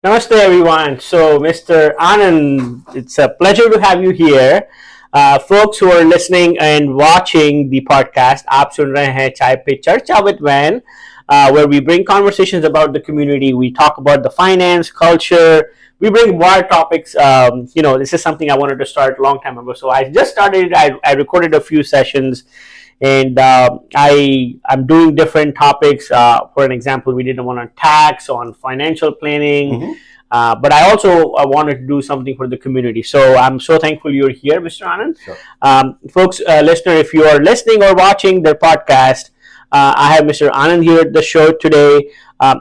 Namaste, everyone. So, Mr. Anand, it's a pleasure to have you here. Folks who are listening and watching the podcast, आप सुन रहे हैं चाय पे चर्चा with Van, where we bring conversations about the community. We talk about the finance, culture. We bring wild topics. This is something I wanted to start a long time ago. So I just started. I recorded a few sessions, and I'm doing different topics. For an example, we did one on tax, on financial planning. Mm-hmm. But I also wanted to do something for the community. So I'm so thankful you're here, Mr. Anand. Sure. Folks, listener, if you are listening or watching their podcast, I have Mr. Anand here at the show today.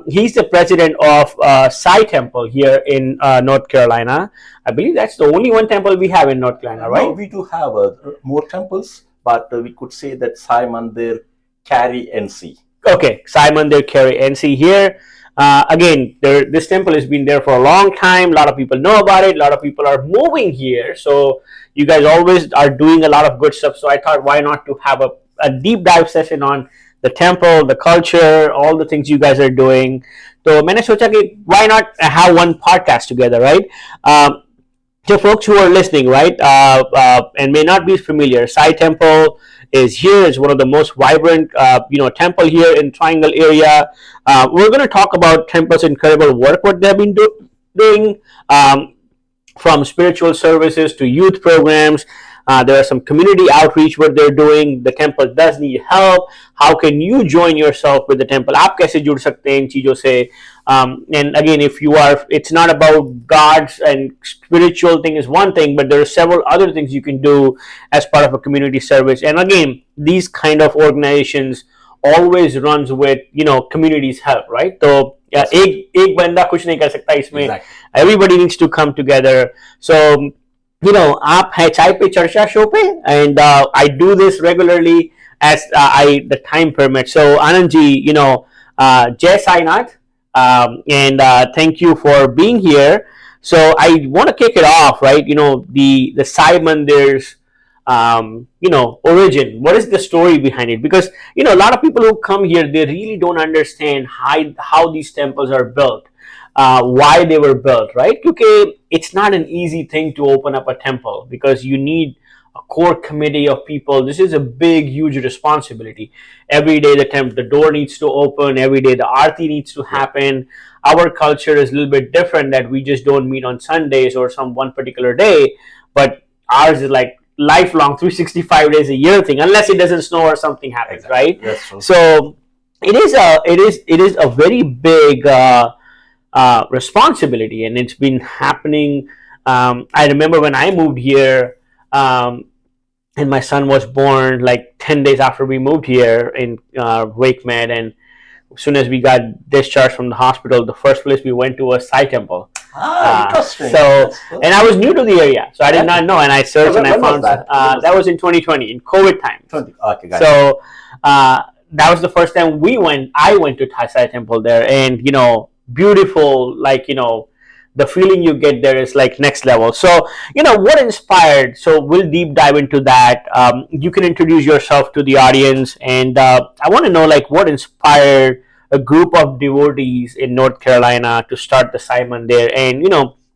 He's the president of Sai Temple here in North Carolina. I believe that's the only one temple we have in North Carolina, right? No, we do have more temples, but we could say that Sai Mandir Cary NC. Okay, Sai Mandir Cary NC here. Again, this temple has been there for a long time. A lot of people know about it. A lot of people are moving here. So you guys always are doing a lot of good stuff. So I thought, why not to have a deep dive session on the temple, the culture, all the things you guys are doing. So मैंने सोचा कि why not have one podcast together, right? So folks who are listening, right, and may not be familiar, Sai Temple is here. It's one of the most vibrant, temple here in Triangle area. We're going to talk about temple's incredible work, what they've been doing, from spiritual services to youth programs. There are some community outreach what they're doing. The temple does need help. How can you join yourself with the temple? आप कैसे जुड़ सकते हैं इन चीजों से? And again, if you are, it's not about God's and spiritual thing is one thing, but there are several other things you can do as part of a community service. And again, these kind of organizations always runs with, community's help, right? So एक बंदा कुछ नहीं कर सकता इसमें. Exactly. Everybody needs to come together. So, आप है चाय पे चर्चा शो पे, and I do this regularly as the time permits. So Anand ji, Jai Sai Nath, and thank you for being here. So I want to kick it off, right? The Sai Mandir's origin. What is the story behind it? Because a lot of people who come here, they really don't understand how these temples are built. Why they were built, right? Because it's not an easy thing to open up a temple because you need a core committee of people. This is a big, huge responsibility. Every day the door needs to open. Every day the aarti needs to happen. Our culture is a little bit different that we just don't meet on Sundays or some one particular day, but ours is like lifelong 365 days a year thing, unless it doesn't snow or something happens, exactly. Right? That's true. So it is a very big responsibility, and it's been happening. I remember when I moved here, and my son was born like 10 days after we moved here in Wake Med, and as soon as we got discharged from the hospital, the first place we went to was Sai Temple. Interesting. So, and I was new to the area, so I did not know, and I searched and I found that. That was in 2020, in COVID time. Okay, got so that was the first time I went to Sai Temple there, and beautiful, the feeling you get there is like next level. So what inspired, so we'll deep dive into that. You can introduce yourself to the audience, and I want to know what inspired a group of devotees in North Carolina to start the Sai Mandir, and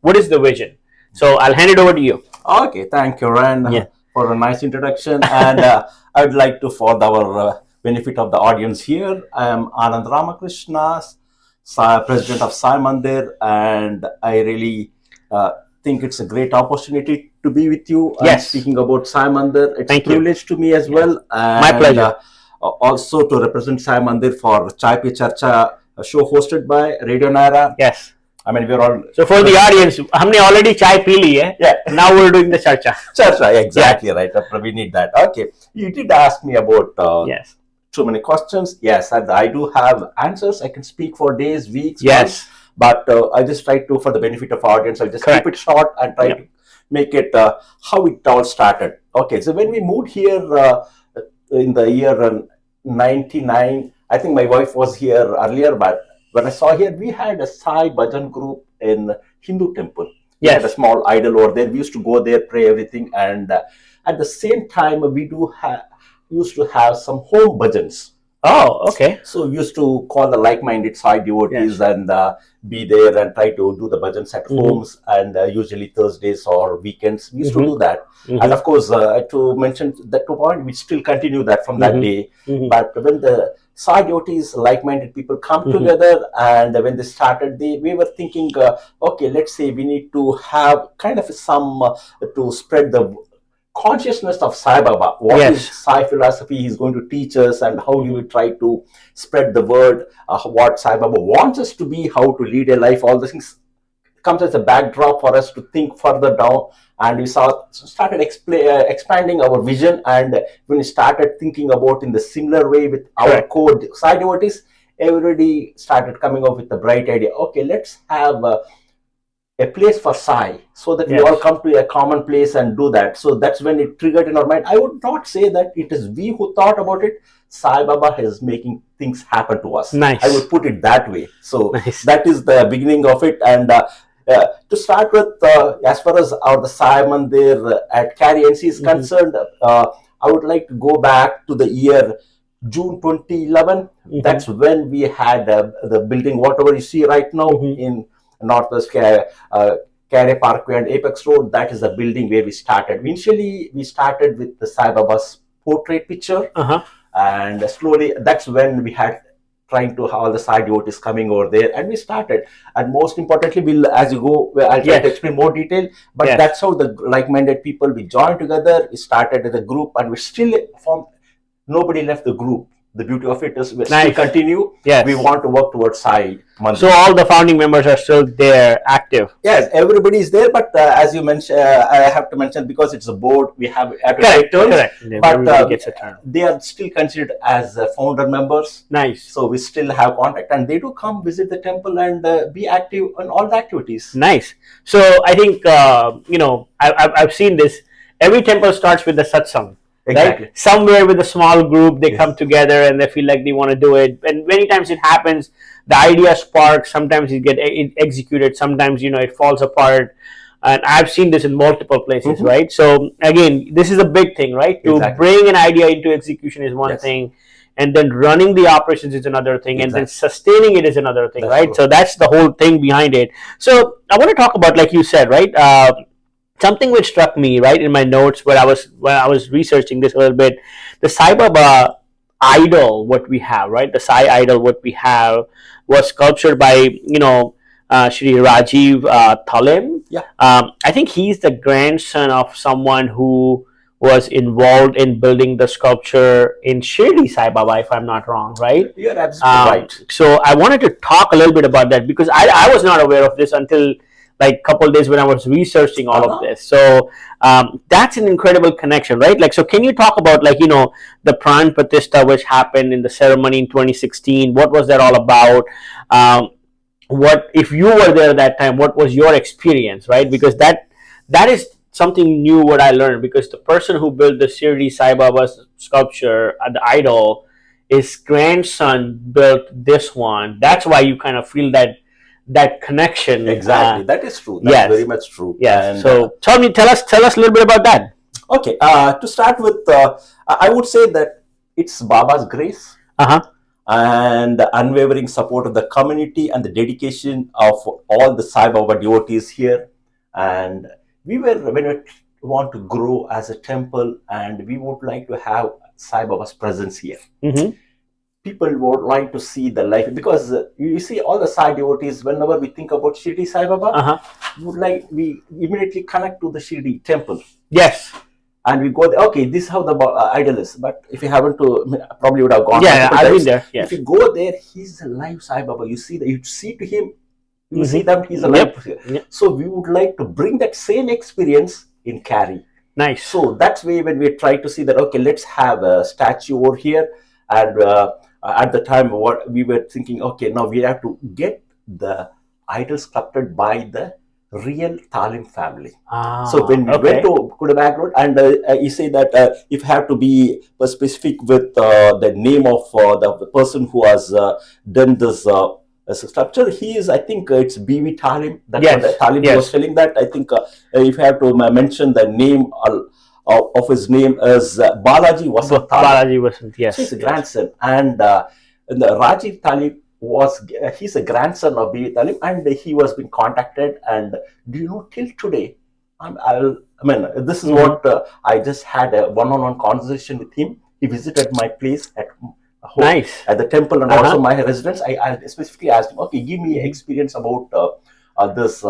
what is the vision. So I'll hand it over to you. Okay, thank you, Rand, for a nice introduction. And I would like to, for our benefit of the audience here, I am Anand Ramakrishna, President of Sai Mandir, and I really think it's a great opportunity to be with you. Yes. Speaking about Sai Mandir, it's Thank a privilege to me as well. And my pleasure. Also to represent Sai Mandir for Chai Pe Charcha, a show hosted by RadioNyra. Yes. I mean, we're all... So for the audience, हमने already chai P ली है. Yeah. Now we're doing the Charcha. Charcha, exactly, right. We need that. Okay. You did ask me about... yes. So many questions. Yes, and I do have answers. I can speak for days, weeks, yes, months, but I just try to, for the benefit of audience, I'll just Correct. keep it short and try to make it how it all started. Okay, so when we moved here in the year 99, I think my wife was here earlier, but when I saw here, we had a Sai Bhajan group in Hindu temple. We had a small idol over there. We used to go there, pray everything, and at the same time, we used to have some home bhajans. Oh, okay. So we used to call the like-minded Sai devotees Yes. and be there and try to do the bhajans at Mm-hmm. homes, and usually Thursdays or weekends we used to Mm-hmm. do that. And Mm-hmm. of course, to mention that to point, we still continue that from that Mm-hmm. day. Mm-hmm. But when the Sai devotees, like-minded people come Mm-hmm. together, and when they started, we were thinking, okay, let's say we need to have kind of some to spread the consciousness of Sai Baba. What is Yes. Sai philosophy he's going to teach us, and how do we Mm-hmm. try to spread the word, what Sai Baba wants us to be, how to lead a life, all these things comes as a backdrop for us to think further down. And we started expanding our vision, and when we started thinking about in the similar way with our Correct. core Sai devotees, everybody started coming up with the bright idea, okay, let's have a place for Sai, so that we all Yes. come to a common place and do that. So that's when it triggered in our mind. I would not say that it is we who thought about it. Sai Baba is making things happen to us. I Nice. would put it that way. So Nice. that is the beginning of it. And to start with, as far as our the Sai Mandir at Cary NC is Mm-hmm. concerned, I would like to go back to the year June 2011. Mm-hmm. That's when we had the building, whatever you see right now Mm-hmm. in Northwest Cary Parkway and Apex Road. That is the building where we started. Initially, we started with the Sai Baba's portrait picture, Uh-huh. and slowly, that's when we had trying to have all the Sai devotees coming over there, and we started. And most importantly, we'll as you go, I'll try to Yes. explain more detail. But Yes. that's how the like-minded people we joined together. We started as a group, and we still formed. Nobody left the group. The beauty of it is we still Nice. continue. Yes. We want to work towards Sai Mandir. So all the founding members are still there, active. Yes, everybody is there, but as you mentioned, I have to mention, because it's a board, we have to Correct. take turns. Correct. But Everybody gets a turn. they are still considered as founder members. Nice. So we still have contact, and they do come visit the temple and be active in all the activities. Nice. So I think I've seen this. Every temple starts with the satsang. Exactly. Right? Somewhere with a small group, they Yes. come together and they feel like they want to do it. And many times it happens, the idea sparks, sometimes it gets executed, sometimes, it falls apart. And I've seen this in multiple places, Mhm. right? So again, this is a big thing, right? To Exactly. bring an idea into execution is one Yes. thing, and then running the operations is another thing, and then Exactly. sustaining it is another thing, That's right? true. So that's the whole thing behind it. So I want to talk about, like you said, right? Something which struck me right in my notes when I was researching this a little bit, the Sai Baba idol, what we have, right? The Sai idol, what we have, was sculptured by Shri Rajiv Thalem. Yeah. I think he's the grandson of someone who was involved in building the sculpture in Shirdi Sai Baba, if I'm not wrong, right? You're absolutely right. So I wanted to talk a little bit about that, because I was not aware of this until like a couple of days when I was researching all of this. So that's an incredible connection, right? Like, so can you talk about, like, the Pran Pratishtha which happened in the ceremony in 2016? What was that all about? What, if you were there that time, what was your experience, right? Because that is something new what I learned, because the person who built the Shirdi Sai Baba's sculpture, the idol, his grandson built this one. That's why you kind of feel that connection. Exactly. That is true. That's yes. very much true. Yes. And, so tell us a little bit about that. okay. To start with, I would say that it's Baba's grace. Uh-huh. And the unwavering support of the community and the dedication of all the Sai Baba devotees here. And when we want to grow as a temple, and we would like to have Sai Baba's presence here. Mm-hmm. People would like to see the life, because you see all the Sai devotees, whenever we think about Shirdi Sai Baba, Uh-huh. we immediately connect to the Shirdi temple. Yes. And we go there, okay, this is how the idol is. But if you haven't probably would have gone. Yeah, I've been there. Yes. If you go there, he's a live Sai Baba. You see that, you see to him, you Mhm. see that he's a live. Yep. So we would like to bring that same experience in Cary. Nice. So that's way when we try to see that, okay, let's have a statue over here. And at the time, what we were thinking, okay, now we have to get the idol sculpted by the real Talim family. So when we went to Kudabag Road, and you say that if have to be specific with the name of the person who has done this sculpture, he is, I think it's B.V. Talim. That's Yes. what Talim Yes. was telling that. I think if you have to mention the name of his name is Balaji Vasant Talib. Balaji Vasant, yes. So he's a yes. grandson, and the Rajiv Talib was he's a grandson of B. Talib, and he was being contacted. And do you know, till today, this is what I just had a one-on-one conversation with him. He visited my place at home, Nice. at the temple, and also my residence. I specifically asked him, okay, give me experience about this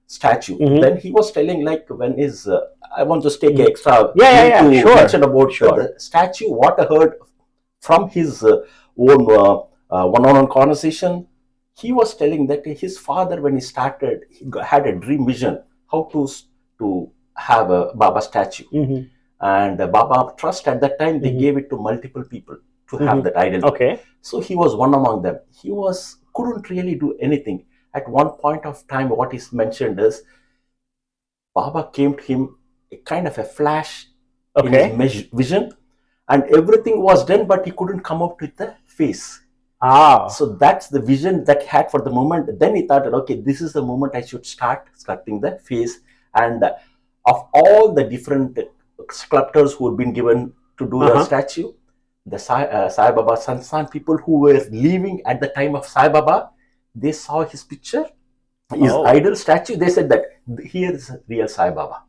statue. Then he was telling, like, when is I want to just take extra to sure. mention about the statue. What I heard from his own one-on-one conversation, he was telling that his father, when he started, he had a dream vision how to have a Baba statue. And Baba Trust at that time, they gave it to multiple people to have that idol. Okay. So he was one among them. He couldn't really do anything. At one point of time, what is mentioned is Baba came to him a kind of a flash in his vision, and everything was done, but he couldn't come up with the face. So that's the vision that he had for the moment. Then he thought, okay, this is the moment I should start sculpting the face. And of all the different sculptors who had been given to do the statue, the Sai Baba Sansan people who were living at the time of Sai Baba, they saw his picture, his idol statue. They said that here is real Sai Baba.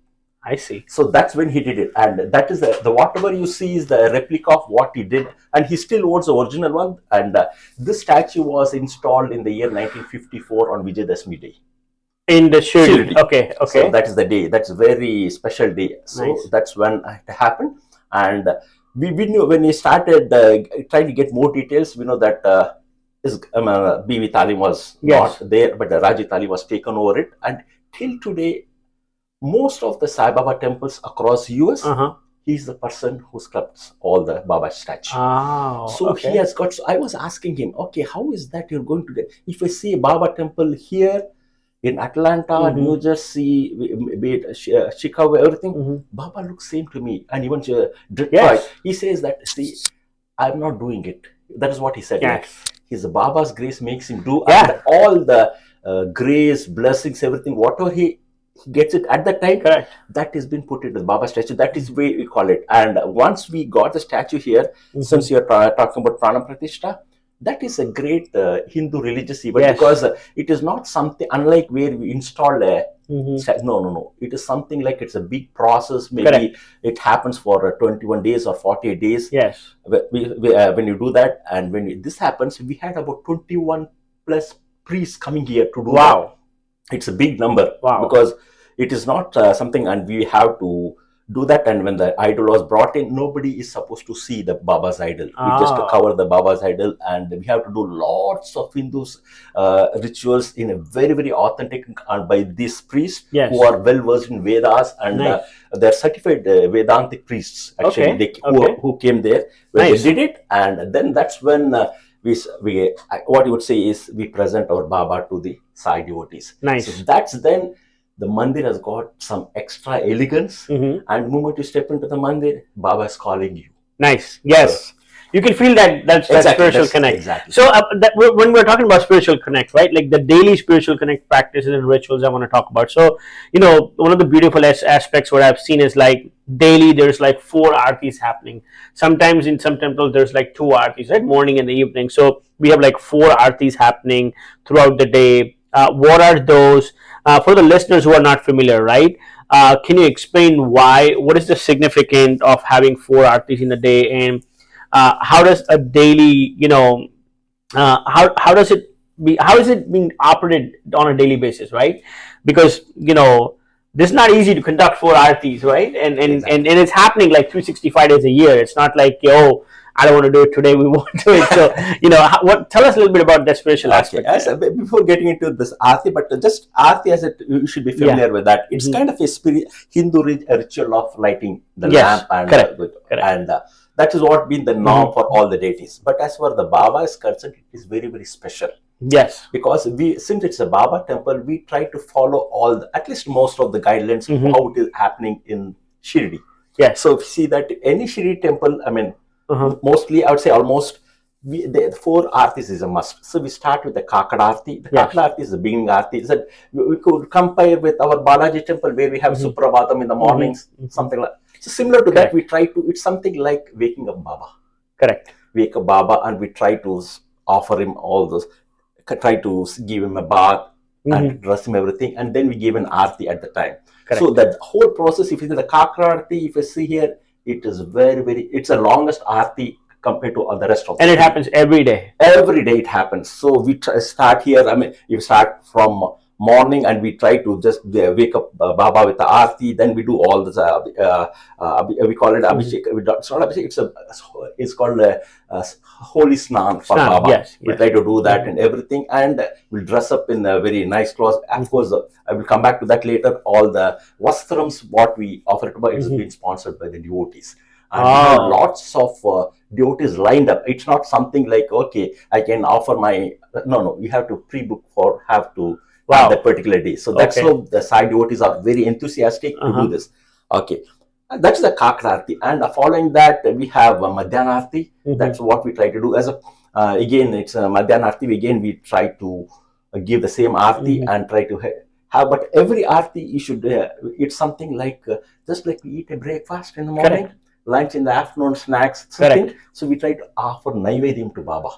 I see. So that's when he did it, and that is the whatever you see is the replica of what he did, and he still owns the original one. And this statue was installed in the year 1954 on Vijayadashmi Day. In the Shirdi. Okay. So that is the day. That's a very special day. So that's when it happened, and we knew when we started trying to get more details. We know that B.V. Talim was not there, but Raji Talim was taken over it, and till today, most of the Sai Baba temples across US, he's the person who sculpts all the Baba statues. So he has got. So I was asking him, okay, how is that you're going to get? If I see a Baba temple here in Atlanta, New Jersey, be it Chicago, everything, Baba looks same to me, and even Detroit. He says that, see, I'm not doing it. That is what he said. His Baba's grace makes him do, and all the grace, blessings, everything, whatever he gets it at that time, that has been put into the Baba statue. That is the way we call it. And once we got the statue here, since you're talking about Prana Pratishta, that is a great Hindu religious event, because it is not something unlike where we install a no. It is something like it's a big process. Maybe it happens for 21 days or 48 days. When you do that, and when this happens, we had about 21 plus priests coming here to do that. It's a big number because it is not something, and we have to do that. And when the idol was brought in, nobody is supposed to see the Baba's idol. We just cover the Baba's idol, and we have to do lots of Hindus rituals in a very, very authentic by these priests who are well versed in Vedas, and they're certified Vedantic priests actually who came there when they did it. And then that's when we what you would say is we present our Baba to the Sai devotees. So that's then the mandir has got some extra elegance, and the moment you step into the mandir, Baba is calling you. You can feel that spiritual connect. So when we're talking about spiritual connect, right, like the daily spiritual connect practices and rituals I want to talk about. So, one of the beautiful aspects what I've seen is like daily there's like 4 aartis happening. Sometimes in some temples there's like 2 aartis, right, morning and the evening. So we have like 4 aartis happening throughout the day. What are those? For the listeners who are not familiar, right? Can you explain what is the significance of having 4 aartis in a day, and how does a daily, how is it being operated on a daily basis, right? Because this is not easy to conduct 4 aartis, right? And it's happening like 365 days a year. It's not like, I don't want to do it today, we won't do it. So, tell us a little bit about that spiritual aspect. Before getting into this aarti, but just aarti as you should be familiar with that. It's kind of a Hindu ritual of lighting the lamp, and that is what been the norm for all the deities. But as far the Baba is concerned, it is very, very special. Because since it's a Baba temple, we try to follow at least most of the guidelines of how it is happening in Shirdi. So if you see that any Shirdi temple, mostly I would say almost the four artis is a must. So we start with the Kakad Arti. The Yes. Kakad Arti is the beginning Arti. So we could compare with our Balaji temple where we have Suprabhatam in the mornings, something like. So similar to that, we try to. It's something like waking up Baba. Correct. Wake up Baba, and we try to offer him all those. Try to give him a bath and dress him everything, and then we give an Arti at the time. Correct. So that whole process, if you see the Kakad Arti, if you see here, it is very. It's the longest Arti compared to the rest of and it happens every day. Every day it happens. So we start here. I mean, you start from morning, and we try to just wake up Baba with the Aarti. Then we do all this. We call it Abhishek. It's not Abhishek. It's called Holy Snan for Baba. Yes, we try to do that and everything, and we'll dress up in a very nice clothes. Of course, I will come back to that later. All the vastrams what we offer to Baba, it's been sponsored by the devotees. And we have lots of devotees lined up. It's not something like, okay, I can offer my... No. You have to pre-book have to have that particular day. So that's how the Sai devotees are very enthusiastic to do this. Okay. That's the Kakad Arti. And following that, we have Madhyana Arti. That's what we try to do. As a again, it's Madhyana Arti. Again, we try to give the same Arti and try to have... But every Arti, you should... it's something like... just like we eat a breakfast in the morning. Correct. Lunch in the afternoon, snacks, something. So we try to offer Naivedyam to Baba.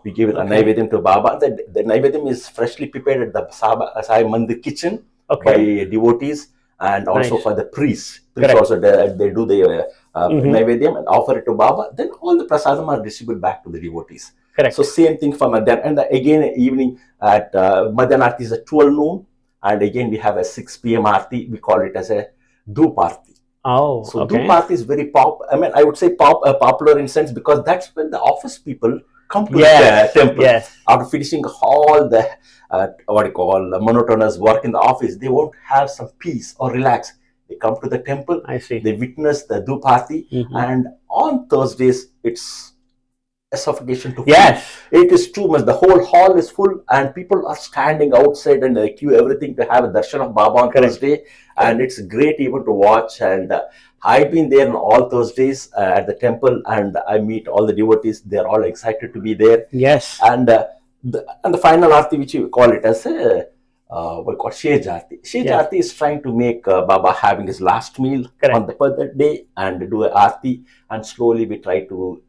We give it a Naivedyam to Baba. The Naivedyam is freshly prepared at the Sai Mandir kitchen by devotees, and also for the priests. Also they do the Naivedyam and offer it to Baba. Then all the prasadam are distributed back to the devotees. Correct. So same thing for Madhyana. And again, evening at Madhyana Arti is at 12 noon. And again, we have a 6 p.m. Arti. We call it as a Dhoop Arti. So Dhoop Arti is very I would say popular in sense, because that's when the office people come to the temple. After finishing all the monotonous work in the office, they won't have some peace or relax. They come to the temple. They witness the Dhoop Arti, and on Thursdays it's a suffocation to food. It is too much. The whole hall is full, and people are standing outside and queue everything to have a darshan of Baba on Thursday. And it's great even to watch. And I've been there on all Thursdays at the temple, and I meet all the devotees. They're all excited to be there. And the final Arti, which we call it as Shej Arti. Shej Arti is trying to make Baba having his last meal on the day and do an Arti. And slowly we try to...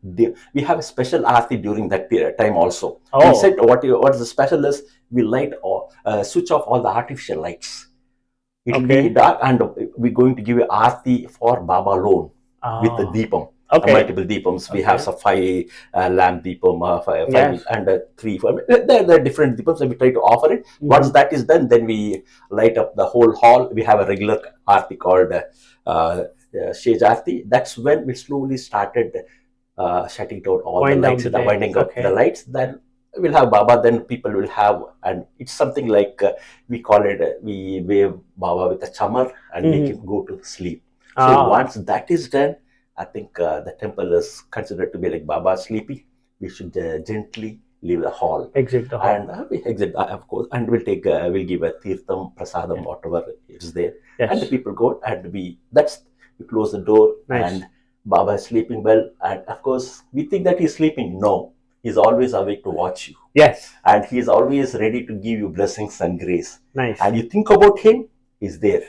We have a special Arti during that period time also. We said what is the special is, we light or switch off all the artificial lights. It will be dark, and we're going to give an Arti for Baba alone with the Deepam. Multiple Deepams. We have some 5 lamp Deepam, 5 and 3. There are different Deepams, and we try to offer it. Once that is done, then we light up the whole hall. We have a regular Arti called Shej Arti. That's when we slowly started shutting down all the lights, winding up the lights. Then we'll have Baba, then people will have, and it's something like we call it, we wave Baba with a chamar and make him go to sleep. So once that is done, I think the temple is considered to be like Baba sleepy. We should gently leave the hall. Exit the hall. And we exit, of course, and we'll give a tirtham, prasadam, whatever is there. And the people go, and we close the door, and Baba is sleeping well. And of course, we think that he's sleeping. No. He's always awake to watch you. And he's always ready to give you blessings and grace. And you think about him, he's there.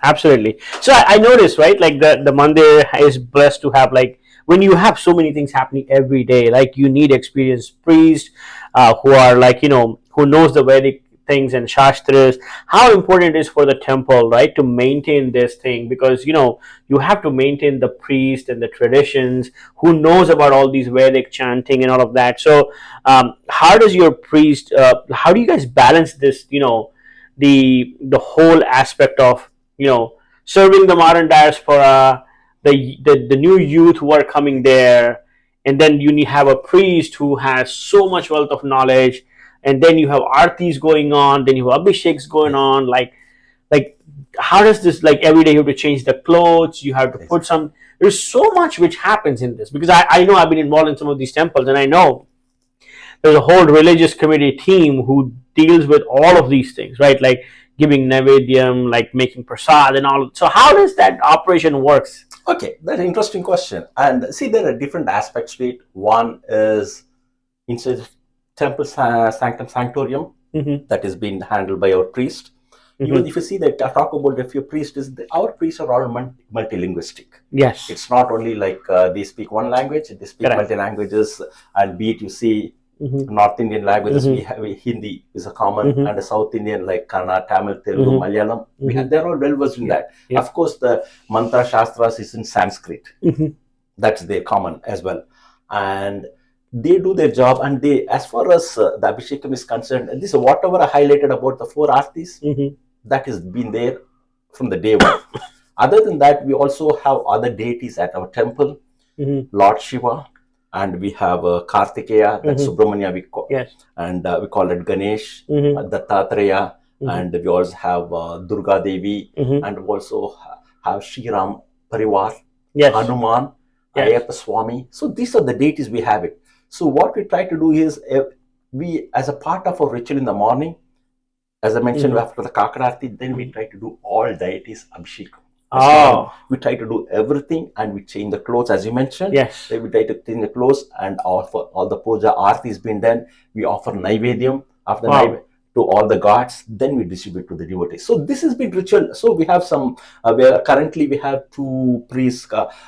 Absolutely. So I noticed, right, like the mandir is blessed to have, like, when you have so many things happening every day, like you need experienced priests who are like, who knows the Vedic things and Shastras, how important it is for the temple, right, to maintain this thing, because you have to maintain the priest and the traditions, who knows about all these Vedic chanting and all of that. So how does your priest, how do you guys balance this, the whole aspect of serving the modern diaspora, the new youth who are coming there, and then you have a priest who has so much wealth of knowledge, and then you have artis going on, then you have abhisheks going on, like how does this, like, every day you have to change the clothes, you have to put some, there's so much which happens in this, because I know I've been involved in some of these temples, and I know there's a whole religious committee team who deals with all of these things, right, like giving naivedyam, like making prasad and all. So how does that operation works? Okay, that's an interesting question. And see, there are different aspects to it. One is inside temple sanctum sanctorium that is being handled by our priest. Even if you see that I talk about if your priest is our priests are all multilinguistic. Yes, it's not only like they speak one language; they speak multi languages. And be it you see North Indian languages, we have Hindi is a common, and the South Indian like Kannada, Tamil, Telugu, Malayalam. They're all well versed in that. Of course, the mantra shastras is in Sanskrit. That's their common as well, and they do their job. And they, as far as the Abhishekam is concerned, this whatever I highlighted about the 4 artis, that has been there from the day one. Other than that, we also have other deities at our temple, Lord Shiva, and we have Kartikeya, that's Subramanya, and we call it Ganesh, Dattatreya, and we also have Durga Devi, and we also have Sri Ram Parivar, Hanuman, Ayappa Swami. So these are the deities we have it. So what we try to do is, we, as a part of our ritual in the morning, as I mentioned, after the Kakararti, then we try to do all deities Abhishekam. We try to do everything, and we change the clothes, as you mentioned. Then we try to change the clothes, and all the puja arti has been done. We offer naivedyam after naivedyam to all the gods. Then we distribute to the devotees. So this has been ritual. So we have some. Currently we have 2 priests,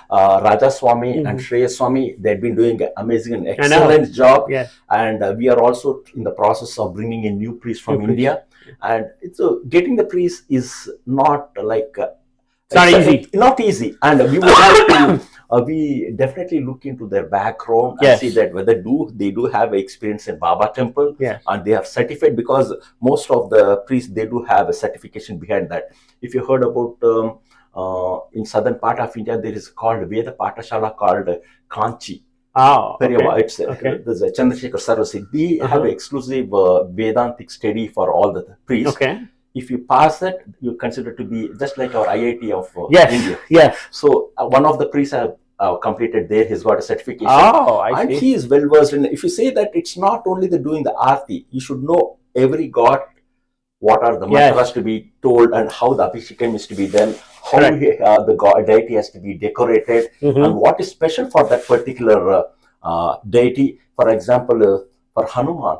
Raja Swami and Shreya Swami. They've been doing an amazing and excellent job. And we are also in the process of bringing in new priests from India. And so getting the priest is not like. It's not easy, and we would like to. We definitely look into their background and see that whether they do have experience in Baba temple, and they are certified, because most of the priests, they do have a certification behind that. If you heard about in southern part of India, there is called Veda Patashala called Kanchi. It's there's a Chandrasekhar Sarvasi. They have exclusive Vedantic study for all the priests. If you pass that, you consider to be just like our IIT of India. So one of the priests have completed there. He's got a certification. And he is well versed in. If you say that it's not only the doing the arti, you should know every god, what are the mantras to be told, and how the Abhishekam is to be done, how the god deity has to be decorated, and what is special for that particular deity. For example, for Hanuman,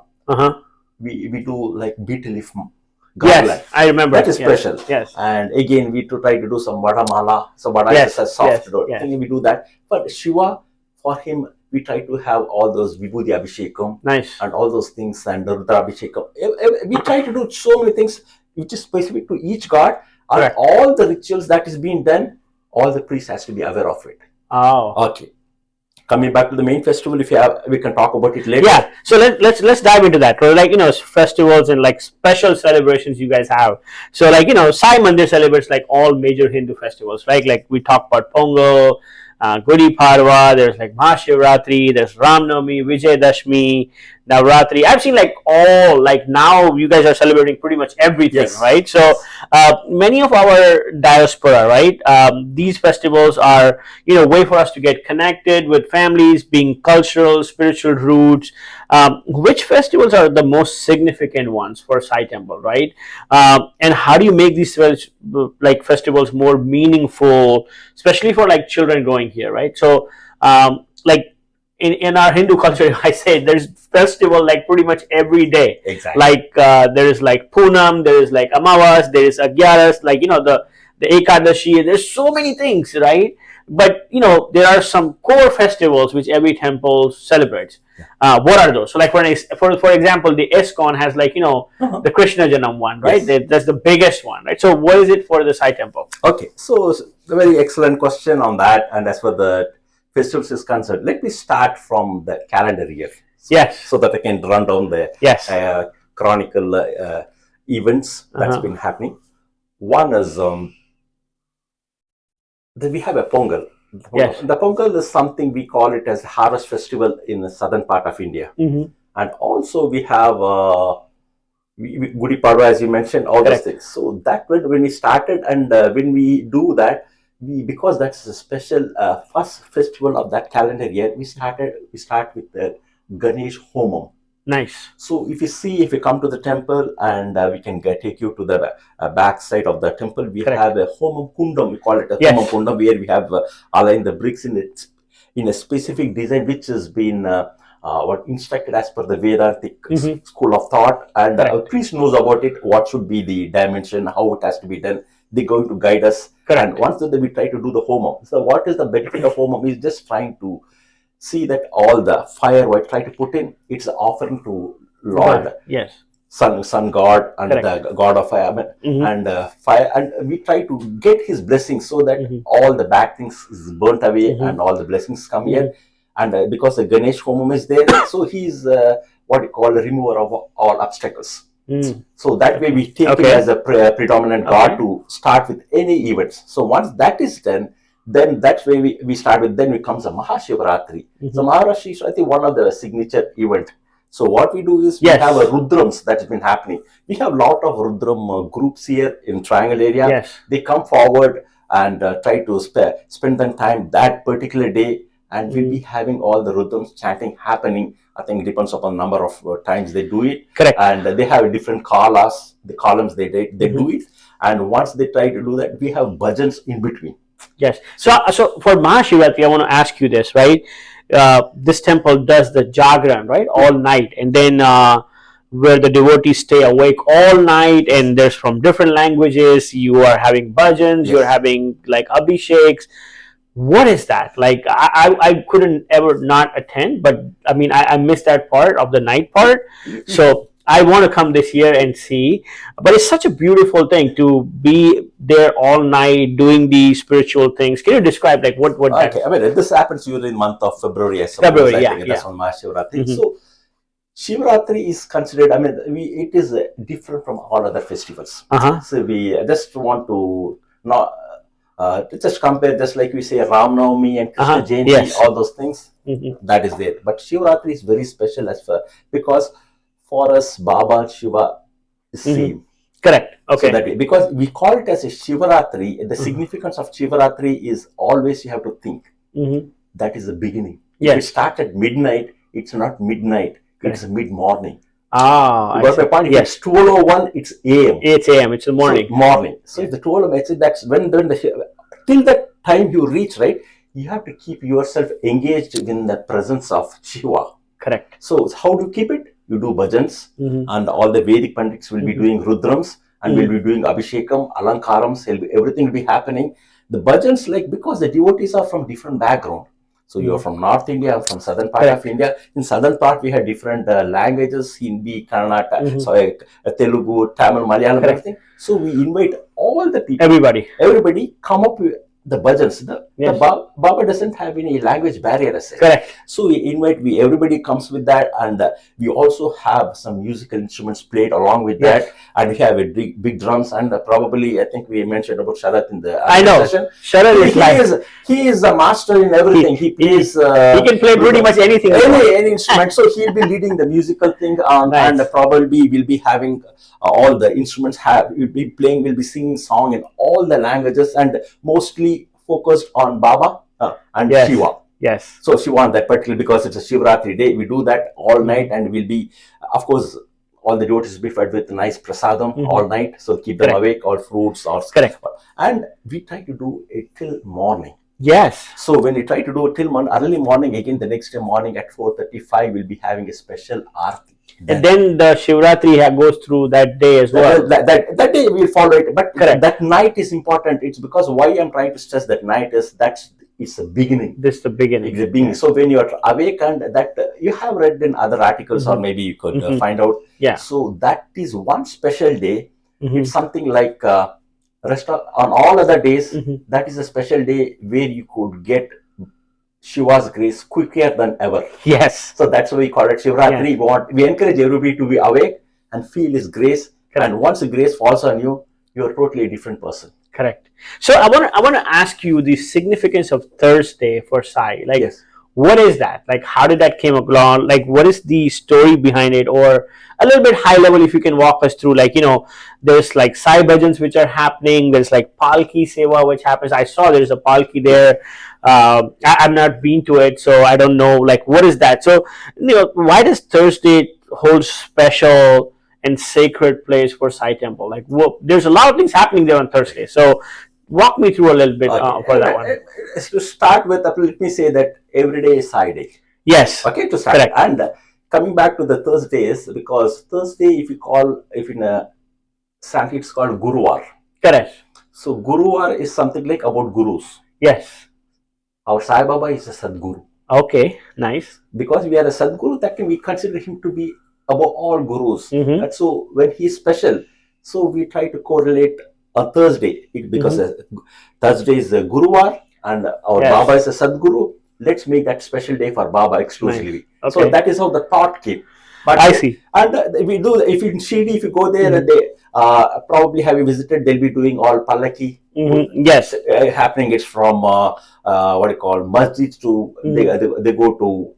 we do like betel leaf. I remember. That is special. And again, we try to do some Vadamala. So Vada is a soft road. We do that. But Shiva, for him, we try to have all those Vibhuti Abhishekam and all those things, and Rudra Abhishekam. We try to do so many things which is specific to each god. And all the rituals that is being done, all the priests has to be aware of it. Okay. Coming back to the main festival, if you have, we can talk about it later. So let's dive into that. Like, festivals and like special celebrations you guys have. So like, Sai Mandir celebrates like all major Hindu festivals, right? Like we talk about Pongal, Gudi Padwa, there's like Mahashivratri, there's Ramnavami, Vijayadashmi, Navratri. I've seen like all, like now you guys are celebrating pretty much everything, right? So many of our diaspora, right? These festivals are, way for us to get connected with families, being cultural, spiritual roots. Which festivals are the most significant ones for Sai Temple, right? And how do you make these like festivals more meaningful, especially for like children growing here, right? So like in our Hindu culture, I say there's festival like pretty much every day. Like there is like Poonam, there is like Amavas, there is Agyaras, like the Ekadashi. There's so many things, right? But there are some core festivals which every temple celebrates. What are those? So like for example, the ISKCON has like the Krishna Janam one, right? That's the biggest one, right? So what is it for the Sai Temple? Okay, so a very excellent question on that. And as for the festivals is concerned, let me start from the calendar year. So that I can run down the chronicle events that's been happening. One is we have a Pongal. The Pongal is something we call it as harvest festival in the southern part of India. And also we have Gudi Padwa, as you mentioned, all those things. So that when we started, and when we do that, because that's a special first festival of that calendar year, we start with the Ganesh Homam. Nice. So if you come to the temple, and we can take you to the back side of the temple, we Correct. have a homam kundam. We call it a Yes. homam kundam, where we have aligned the bricks in a specific design, which has been what instructed as per the Vedantic school of thought, and a priest knows about it, what should be the dimension, how it has to be done. They're going to guide us. Correct. And once we try to do the homam. So what is the benefit of homam? Is just trying to see that all the fire we try to put in, it's offering to Lord. Yes. Sun God, and Correct. the God of fire, and fire, and we try to get his blessings, so that all the bad things is burnt away, and all the blessings come here. And because the Ganesh Homam is there, so he's what you call a remover of all obstacles. So that way we take him as a predominant God to start with any events. So once that is done, then that's where we start with. Then becomes a Mahashivratri. So Mahashivratri is, I think, one of the signature event. So what we do is we have a Rudrams that has been happening. We have a lot of Rudram groups here in Triangle area. Yes. They come forward and try to spend their time that particular day, and we'll be having all the Rudrams chanting happening. I think it depends upon the number of times they do it. Correct. And they have different the columns they do it. And once they try to do that, we have bhajans in between. Yes. So for Mahashivratri, I want to ask you this, right? This temple does the Jagran, right, all night, and then where the devotees stay awake all night, and there's from different languages. You are having bhajans, you're having like abhisheks. What is that? Like, I couldn't ever not attend, but I mean, I missed that part of the night part. So I want to come this year and see. But it's such a beautiful thing to be there all night doing these spiritual things. Can you describe like what Okay, I mean, this happens usually in the month of February. That's on Mahashivratri. So Shivratri is considered, I mean, it is different from all other festivals. So we just want to not just compare, just like we say Ram Navami and Krishna Jayanti, all those things, that is there. But Shivratri is very special because for us, Baba and Shiva is same. Correct. Okay. So that way, because we call it as a Shivaratri, the significance of Shivaratri is always you have to think. That is the beginning. If it starts at midnight, it's not midnight, it's mid-morning. You got my point? If it's 12:01, it's AM. It's AM, it's the morning. So, morning. So if the 12:01, that's when till that time you reach, right, you have to keep yourself engaged in the presence of Shiva. Correct. So how do you keep it? You do bhajans, and all the Vedic Pandits will be doing Rudrams, and will be doing Abhishekam, Alankarams, everything will be happening. The bhajans, like, because the devotees are from different background. So you're from North India, from southern part of India. In southern part, we have different languages, Hindi, Kannada, Telugu, Tamil, Malayalam, everything. So we invite all the people. Everybody come up with the bhajans. The Baba doesn't have any language barrier as such. Correct. So we invite, everybody comes with that, and we also have some musical instruments played along with that, and we have a big drums, and probably I think we mentioned about Sharat in the session. Sharat he is a master in everything. He plays. He can play pretty much anything. Any instrument. So he'll be leading the musical thing, and probably we'll be having all the instruments. We'll be playing. We'll be singing song in all the languages, and mostly focused on Baba and Shiva. Yes. So Shiva on that particular, because it's a Shivratri day, we do that all night, and we'll be, of course, all the devotees will be fed with nice prasadam all night, so keep them awake, or fruits, or and we try to do it till morning. Yes. So when we try to do it till early morning, again the next day morning at 4:35, we'll be having a special aarti. And then the Shivratri goes through that day as well. That day we'll follow it, but that night is important. It's because why I'm trying to stress that night is it's the beginning. This is the beginning. It's the beginning. So when you're awake, and that you have read in other articles, or maybe you could find out. Yeah. So that is one special day. It's something like on all other days, that is a special day where you could get Shiva's grace quicker than ever. Yes. So that's why we call it Shivratri. We encourage everybody to be awake and feel His grace. And once the grace falls on you, you're totally a different person. Correct. So I want to ask you the significance of Thursday for Sai. Like, what is that? Like, how did that came along? Like, what is the story behind it? Or a little bit high level, if you can walk us through, like, there's like Sai bhajans which are happening. There's like Palki Seva which happens. I saw there's a Palki there. I've not been to it, so I don't know, like, what is that? So, why does Thursday holds special and sacred place for Sai Temple? Like, there's a lot of things happening there on Thursday. So, walk me through a little bit for that one. To start with, let me say that every day is Sai Day. Yes. Okay, to start. Correct. And coming back to the Thursdays, because Thursday, if in a Sanskrit, it's called Guruvar. Correct. So Guruvar is something like about gurus. Yes. Our Sai Baba is a Sadguru. Okay, nice. Because we are a Sadguru, that we consider him to be above all gurus. And so when he is special, so we try to correlate a Thursday, because Thursday is a Guruvar and our Baba is a Sadguru. Let's make that special day for Baba exclusively. Nice. Okay. So that is how the thought came. But I see. And we do, if in Shirdi, if you go there, they probably have you visited, they'll be doing all Pallaki. Yes. Happening. It's from what you call masjid to, they go to,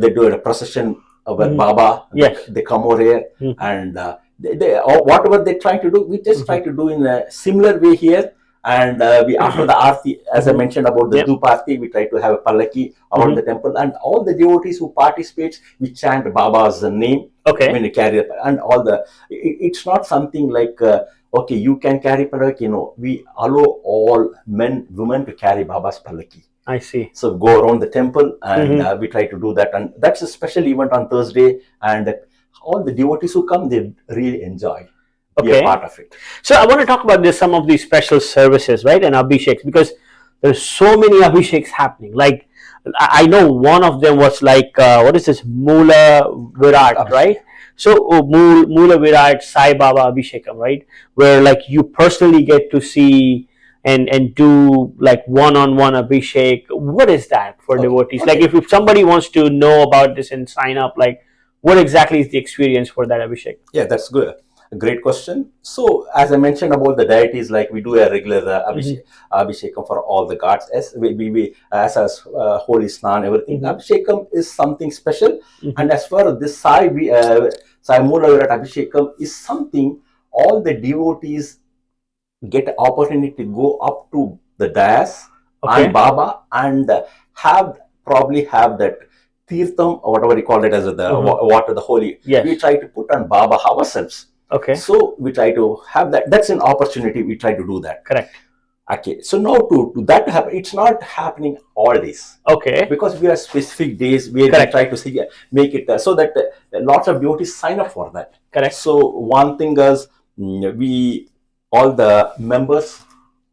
they do a procession with Baba. Yes. They come over here and they whatever they're trying to do, we just try to do in a similar way here. And we, after the Aarti, as I mentioned about the Dhup Aarti, we try to have a Pallaki around the temple, and all the devotees who participate, we chant Baba's name when you carry it. And all the, it's not something like, okay, you can carry Pallaki. No, we allow all men, women to carry Baba's Pallaki. I see. So go around the temple and we try to do that. And that's a special event on Thursday. And all the devotees who come, they really enjoy. Be a part of it. So I want to talk about this, some of these special services, right, and abhisheks, because there's so many abhisheks happening. Like, I know one of them was like, what is this, Mula Virat, right? So Mula Virat Sai Baba Abhishekam, right, where like you personally get to see and do like one-on-one abhishek. What is that for devotees? Like, if somebody wants to know about this and sign up, like, what exactly is the experience for that abhishek? Yeah, that's good. A great question. So, as I mentioned about the deities, like we do a regular abhishekam for all the gods, as holy snan, everything. Abhishekam is something special, and as far as this Sai Mula Virat Abhishekam is something all the devotees get an opportunity to go up to the dais and Baba and probably have that tirtham or whatever you call it as the water, the holy. We try to put on Baba ourselves. So we try to have that. That's an opportunity. We try to do that. Correct. Okay. So now to that to happen, it's not happening all days. Because we have specific days where we try to make it so that lots of devotees sign up for that. Correct. So one thing is all the members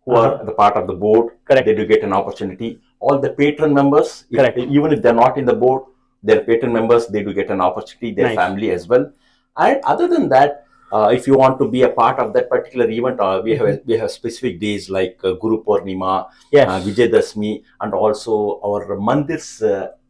who are the part of the board, they do get an opportunity. All the patron members, even if they're not in the board, they're patron members, they do get an opportunity. Their family as well. And other than that, if you want to be a part of that particular event, we have specific days like Guru Purnima, Vijayadashmi, and also our Mandir's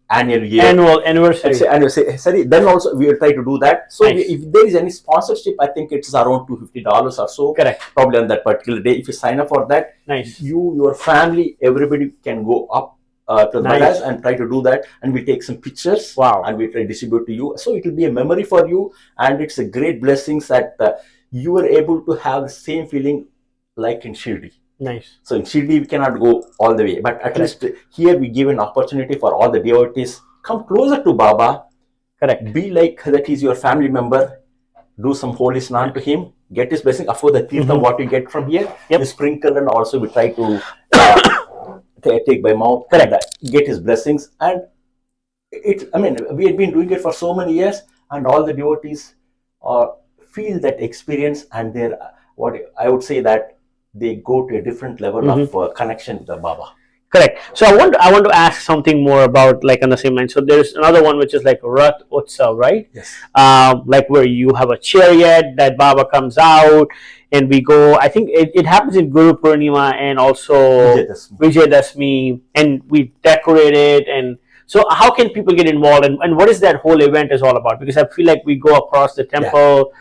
annual anniversary. Then also we will try to do that. So if there is any sponsorship, I think it's around $250 or so. Probably on that particular day. If you sign up for that, your family, everybody can go up to the dais and try to do that, and we take some pictures and we try to distribute to you. So it will be a memory for you, and it's a great blessing that you are able to have the same feeling like in Shirdi. So in Shirdi we cannot go all the way, but at least here we give an opportunity for all the devotees, come closer to Baba, be like that he's your family member, do some holy snan to him, get his blessing. Of course the tirtham what you get from here, you sprinkle, and also we try to take by mouth and get his blessings. And I mean, we had been doing it for so many years, and all the devotees feel that experience, and they're what I would say that they go to a different level of connection with the Baba. Correct. So I want to ask something more about, like, on the same line. So there's another one which is like Rath Utsav, right? Yes. Like where you have a chariot that Baba comes out, and we go. I think it happens in Guru Purnima and also Vijayadashmi, and we decorate it. And so how can people get involved, and what is that whole event is all about? Because I feel like we go across the temple,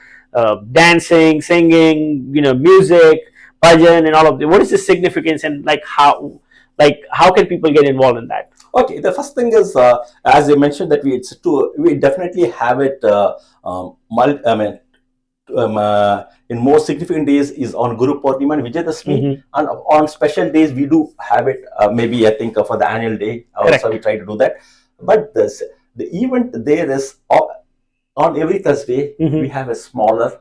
dancing, singing, music, bhajan, and all of that. What is the significance, and how can people get involved in that? Okay, the first thing is, as you mentioned, that we definitely have it. In more significant days is on Guru Purnima and Vijayadashmi, and on special days we do have it. Maybe I think for the annual day also we try to do that. But the event there is on every Thursday, we have a smaller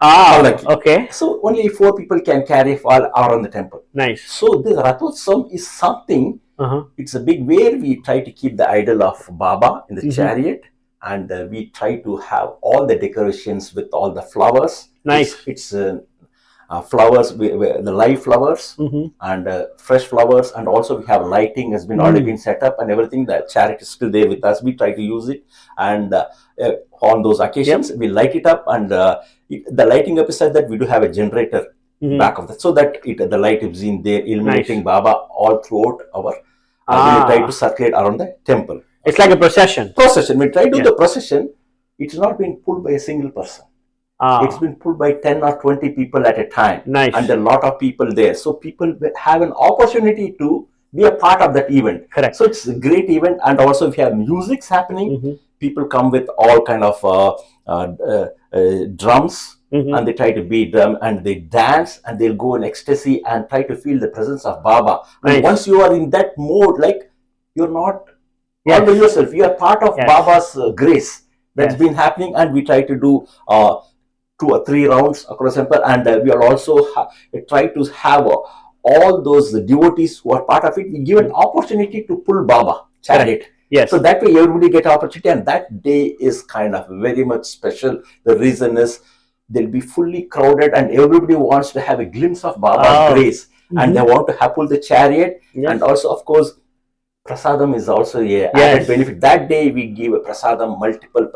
Palaki. Okay. So only 4 people can carry all around the temple. Nice. So the Rathotsavam is something, it's a big where we try to keep the idol of Baba in the chariot, and we try to have all the decorations with all the flowers. Nice. It's flowers, the live flowers and fresh flowers, and also we have lighting has been already been set up and everything. The chariot is still there with us. We try to use it, and on those occasions we light it up, and the lighting up is such that we do have a generator back of that, so that the light is in there illuminating Baba all throughout our. We try to circulate around the temple. It's like a procession. We try to do the procession. It's not been pulled by a single person. It's been pulled by 10 or 20 people at a time. Nice. And a lot of people there. So people have an opportunity to be a part of that event. Correct. So it's a great event. And also if you have music's happening, people come with all kind of drums. And they try to beat drum and they dance and they'll go in ecstasy and try to feel the presence of Baba. Nice. And once you are in that mode, like you're not all by yourself, you are part of Baba's grace that's been happening. And we try to do 2 or 3 rounds across the temple, and we are also try to have all those devotees who are part of it. We give an opportunity to pull Baba chariot. Yes. So that way everybody get opportunity, and that day is kind of very much special. The reason is they'll be fully crowded, and everybody wants to have a glimpse of Baba's grace, and they want to pull the chariot, and also of course prasadam is also a added benefit. That day we give a prasadam, multiple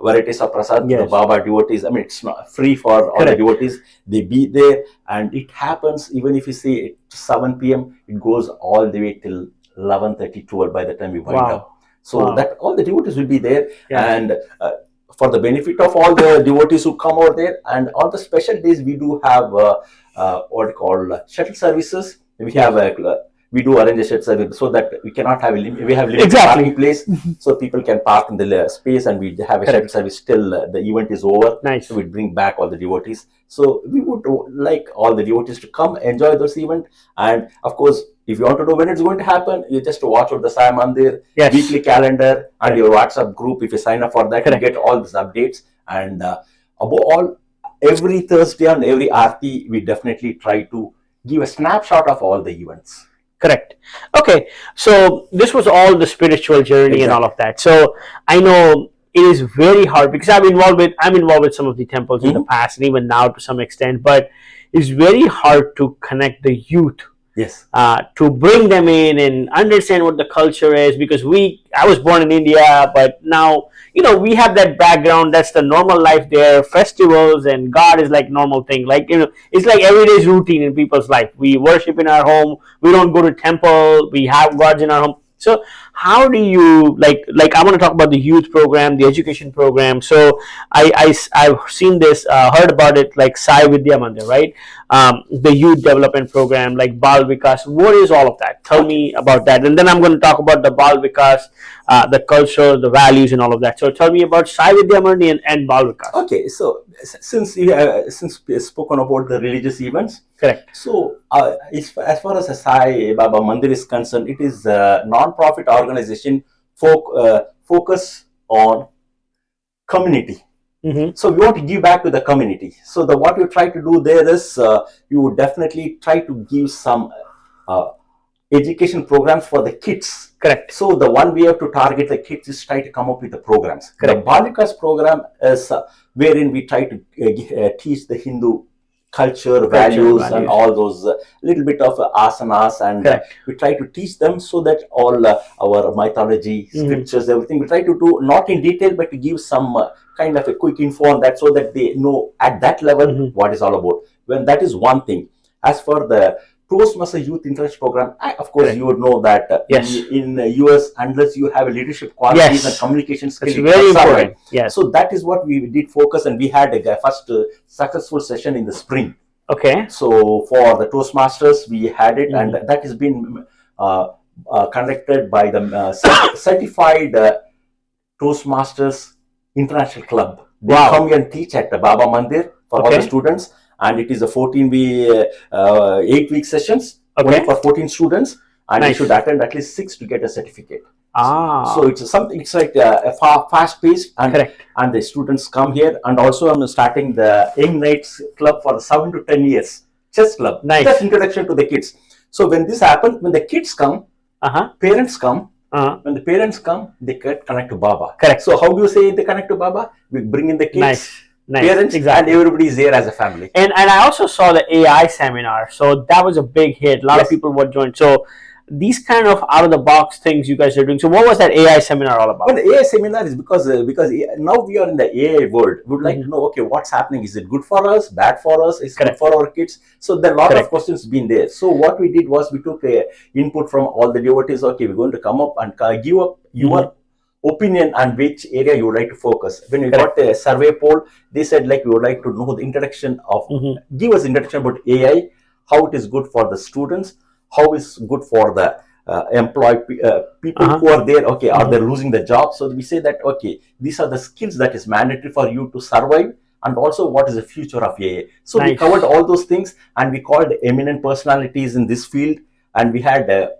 varieties of prasad to the Baba devotees. I mean, it's not free for all the devotees. They be there, and it happens even if you say 7 p.m. it goes all the way till 11:30, 12 by the time we wind up. So that all the devotees will be there, and for the benefit of all the devotees who come over there. And on the special days we do have what called shuttle services. We have we do arrange a shuttle service so that we cannot have we have limited parking place, so people can park in the space, and we have a shuttle service till the event is over. Nice. So we bring back all the devotees. So we would like all the devotees to come enjoy this event. And of course, if you want to know when it's going to happen, you just watch out the Sai Mandir weekly calendar and your WhatsApp group. If you sign up for that, you get all these updates. And above all, every Thursday and every Aarti, we definitely try to give a snapshot of all the events. Correct. Okay. So this was all the spiritual journey and all of that. So I know it is very hard because I'm involved with some of the temples in the past and even now to some extent, but it's very hard to connect the youth. Yes. To bring them in and understand what the culture is, because I was born in India, but now, we have that background. That's the normal life there, festivals, and God is like normal thing. Like, it's like everyday's routine in people's life. We worship in our home. We don't go to temple. We have gods in our home. So how do you like I want to talk about the youth program, the education program. So I've seen this, heard about it, like Sai Mandir, right? The youth development program, like Bal Vikas. What is all of that? Tell me about that, and then I'm going to talk about the Bal Vikas, the culture, the values, and all of that. So tell me about Sai Mandir and Bal Vikas. Okay, so since we have spoken about the religious events, correct. So as far as Sai Baba Mandir is concerned, it is a non-profit organization focus on community. So we want to give back to the community. So what you try to do there is you would definitely try to give some education programs for the kids. Correct. So the one way to target the kids is try to come up with the programs. Correct. The Balikas program is wherein we try to teach the Hindu culture, values, and all those little bit of asanas, and we try to teach them so that all our mythology, scriptures, everything we try to do not in detail, but to give some kind of a quick info on that, so that they know at that level what is all about. When that is one thing. As for the Toastmaster Youth Internship Program, of course, you would know that in US, unless you have a leadership qualities and communication skills, it's very important. Yes. So that is what we did focus, and we had a first successful session in the spring. Okay. So for the Toastmasters, we had it, and that has been conducted by the certified Toastmasters International Club. They come and teach at the Baba Mandir for all the students. And it is a 8-week sessions for 14 students, and you should attend at least 6 to get a certificate. So it's something. It's like a fast paced, and the students come here. And also, I'm starting the Young Knights Club for 7 to 10 years chess club. Nice. Just introduction to the kids. So when this happens, when the kids come, parents come. When the parents come, they connect to Baba. Correct. So how do you say they connect to Baba? We bring in the kids, parents, exactly. and everybody is there as a family. And I also saw the AI seminar, so that was a big hit. A lot of people would join. So these kind of out of the box things you guys are doing. So what was that AI seminar all about? Well, the AI seminar is because now we are in the AI world. We would like to know, okay, what's happening? Is it good for us? Bad for us? Is it good for our kids? So there are a lot of questions been there. So what we did was we took input from all the devotees. Okay, we're going to come up and give up your opinion on which area you would like to focus. When we got a survey poll, they said like we would like to know the introduction of give us introduction about AI, how it is good for the students, how is good for the people who are there. Okay, are they losing the job? So we say that okay, these are the skills that is mandatory for you to survive, and also what is the future of AI. So we covered all those things, and we called eminent personalities in this field, and we had a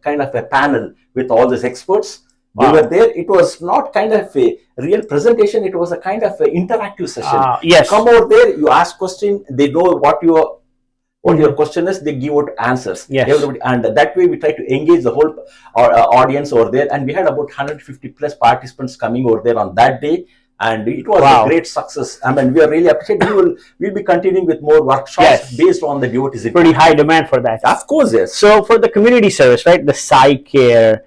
kind of a panel with all these experts. They were there. It was not kind of a real presentation. It was a kind of an interactive session. Yes. Come over there, you ask question, they know what your question is, they give out answers. Yes. Everybody, and that way we try to engage the whole audience over there. And we had about 150 plus participants coming over there on that day. And it was a great success. I mean, we are really appreciative. We'll be continuing with more workshops based on the devotees. Pretty high demand for that. Of course, yes. So for the community service, right, the Sai Care,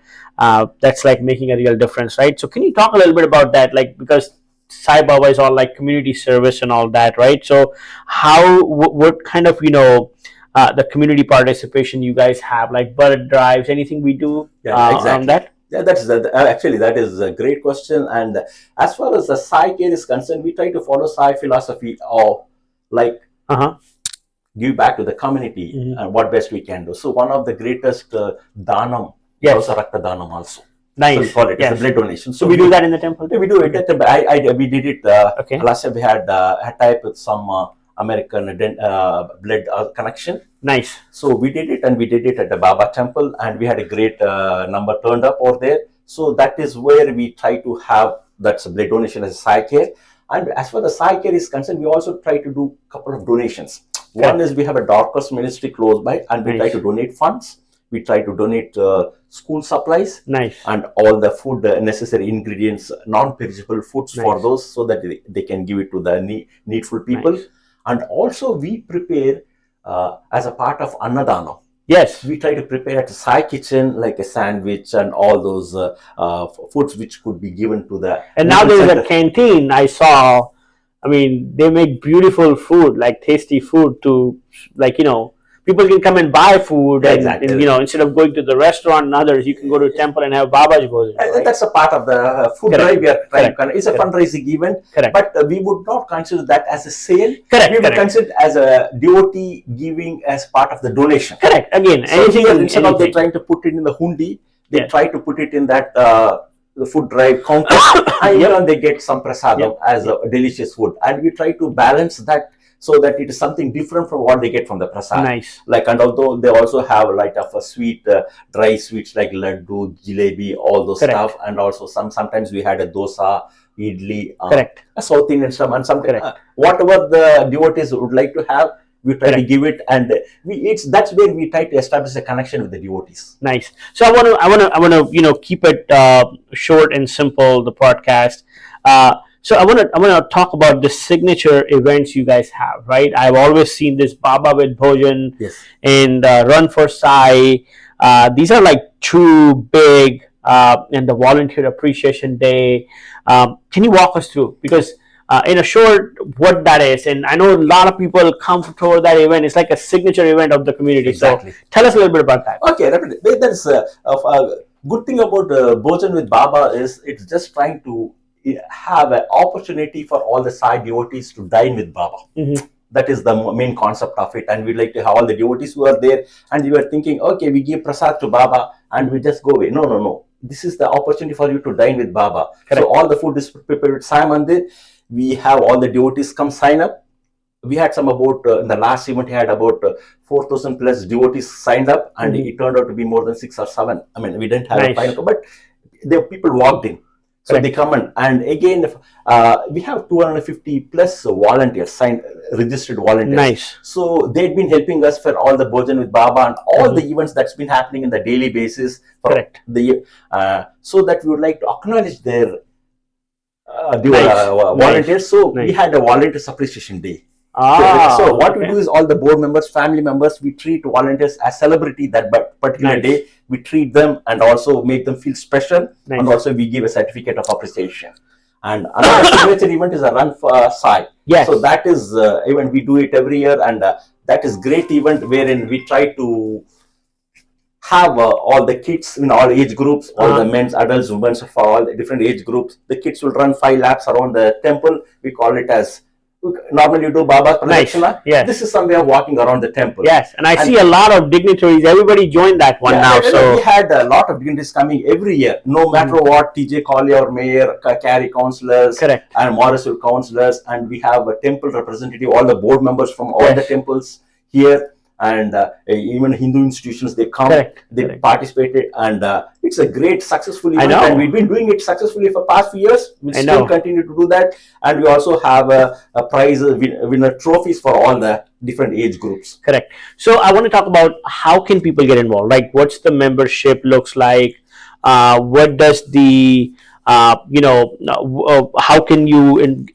that's like making a real difference, right? So can you talk a little bit about that? Like, because Sai Baba is all like community service and all that, right? So how, what kind of, the community participation you guys have, like blood drives, anything we do on that? Yeah, actually that is a great question. And as far as the Sai Care is concerned, we try to follow Sai philosophy of like give back to the community and what best we can do. So one of the greatest dhanam, also Rakta Dhanam also. Nice. So we call it as a blood donation. So we do that in the temple? We do it. We did it. Last year we had a type with some American blood connection. Nice. So we did it, and we did it at the Baba temple, and we had a great number turned up over there. So that is where we try to have that's a blood donation as a Sai Care. And as far as the Sai Care is concerned, we also try to do a couple of donations. One is we have a Dorcas ministry close by, and we try to donate funds. We try to donate school supplies and all the food necessary ingredients, non-perishable foods for those, so that they can give it to the needful people. And also we prepare as a part of Annadana. Yes. We try to prepare at a Sai kitchen, like a sandwich and all those foods which could be given to the... And now there is a canteen I saw. I mean, they make beautiful food, like tasty food to, like, people can come and buy food, and instead of going to the restaurant and others, you can go to a temple and have Baba's bhojan. Right? That's a part of the food drive we are trying. It's a fundraising event, but we would not consider that as a sale. We would consider it as a devotee giving as part of the donation. Again, so instead of they trying to put it in the hundi, they try to put it in that the food drive counter, and they get some prasadam as a delicious food. And we try to balance that, so that it is something different from what they get from the prasad. Nice. Like, and although they also have a light of a sweet, dry sweets like laddu, jalebi, all those stuff, and also sometimes we had a dosa, idli, a South Indian stuff, and something whatever the devotees would like to have, we try to give it, and that's where we try to establish a connection with the devotees. Nice. So I want to keep it short and simple, the podcast. So I want to talk about the signature events you guys have, right? I've always seen this Baba with Bhojan and Run for Sai. These are like two big, and the Volunteer Appreciation Day. Can you walk us through? Because in a short, what that is, and I know a lot of people come toward that event. It's like a signature event of the community. Exactly. So tell us a little bit about that. Okay, that's a good thing about Bhojan with Baba is it's just trying to have an opportunity for all the Sai devotees to dine with Baba. That is the main concept of it, and we'd like to have all the devotees who are there, and you are thinking, okay, we give prasad to Baba and we just go away. No. This is the opportunity for you to dine with Baba. So all the food is prepared at Sai Mandir. We have all the devotees come sign up. We had some about, in the last event, we had about 4,000 plus devotees signed up, and it turned out to be more than 6 or 7. I mean, we didn't have a final, but the people walked in. So Correct. they come and again, we have 250 plus volunteers, signed, registered volunteers. Nice. So they've been helping us for all the Bhojan with Baba and all the events that's been happening in the daily basis. For Correct. the so that we would like to acknowledge their Nice. volunteers. So Nice. we had a volunteer appreciation day. Ah, So what we okay. do is all the board members, family members, we treat volunteers as celebrity that particular Nice. day. We treat them and also make them feel special. Nice. And also we give a certificate of appreciation. And another signature event is a run for Sai. Yes. So that is event we do it every year, and that is great event wherein we try to have all the kids in all age groups, all the men's, adults, women's, for all the different age groups. The kids will run 5 laps around the temple. We call it as, normally you do Baba Pradakshina. Nice. Yes. This is some way of walking around the temple. Yes, and I see a lot of dignitaries. Everybody joined that one now. So we had a lot of dignitaries coming every year, no matter what. TJ Collier, Mayor, Cary councillors, correct, and Morrisville councillors, and we have a temple representative, all the board members from all the temples here, and even Hindu institutions, they come, they participated, and it's a great successful event. And we've been doing it successfully for past few years. We still continue to do that, and we also have a prize winner trophies for all the different age groups. Correct. So I want to talk about how can people get involved. Like, what's the membership looks like? What does the how can you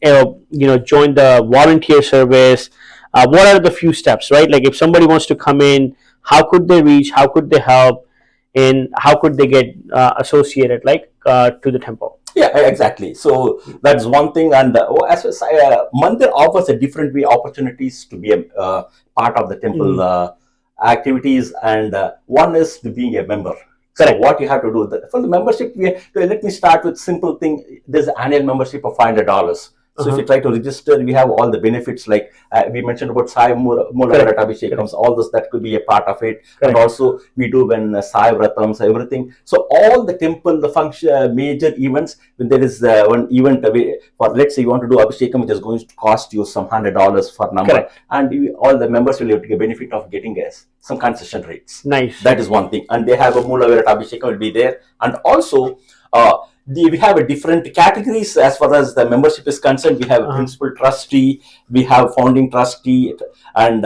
join the volunteer service? What are the few steps, right? Like, if somebody wants to come in, how could they reach? How could they help? And how could they get associated, like, to the temple? Yeah, exactly. So that's one thing. And as Mandir offers a different way opportunities to be a part of the temple activities. And one is to being a member. So what you have to do for the membership, let me start with simple thing. There's an annual membership of $500. So if you try to register, we have all the benefits, like we mentioned about Sai Mandir Cary, all those that could be a part of it. And also we do when Sai Vratams, everything. So all the temple, the function, major events, when there is one event for, let's say you want to do Abhishekam, which is going to cost you some $100 for number. And all the members will have the benefit of getting some concession rates. Nice. That is one thing. And they have a Mula Virat Abhishekam will be there. And also, we have a different categories as far as the membership is concerned. We have a principal trustee, we have founding trustee, and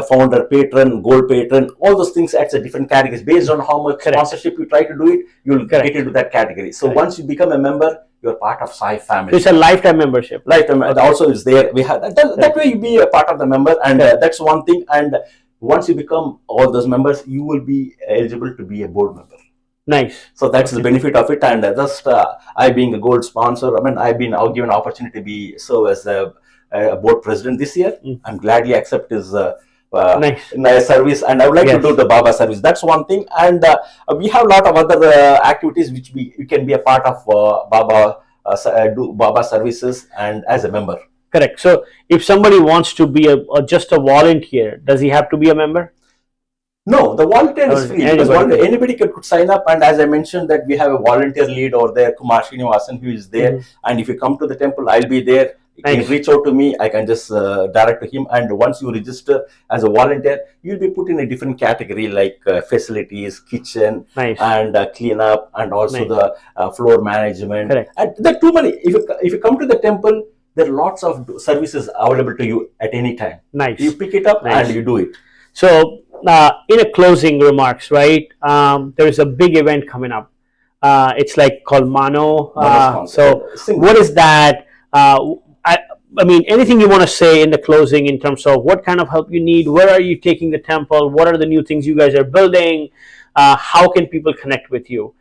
founder patron, gold patron. All those things at a different categories based on how much sponsorship you try to do it. You'll get into that category. So once you become a member, you're part of Sai family. So it's a lifetime membership. Lifetime also is there. We have that way you be a part of the member, and that's one thing. And once you become all those members, you will be eligible to be a board member. Nice. So that's the benefit of it. And just I being a gold sponsor, I mean, I've been given an opportunity to serve as a board president this year. I'm gladly accept his service, and I would like to do the Baba service. That's one thing. And we have a lot of other activities which we can be a part of Baba, do Baba services and as a member. Correct. So if somebody wants to be just a volunteer, does he have to be a member? No, the volunteer is free. Anybody could sign up, and as I mentioned that we have a volunteer lead over there, Kumar Srinivasan, who is there. And if you come to the temple, I'll be there. You can reach out to me. I can just direct to him. And once you register as a volunteer, you'll be put in a different category like facilities, kitchen, and cleanup, and also the floor management. And there are too many. If you come to the temple, there are lots of services available to you at any time. You pick it up and you do it. So, in a closing remarks, right? There is a big event coming up. It's like called Mano. So, what is that? I mean, anything you want to say in the closing in terms of what kind of help you need? Where are you taking the temple? What are the new things you guys are building? How can people connect with you?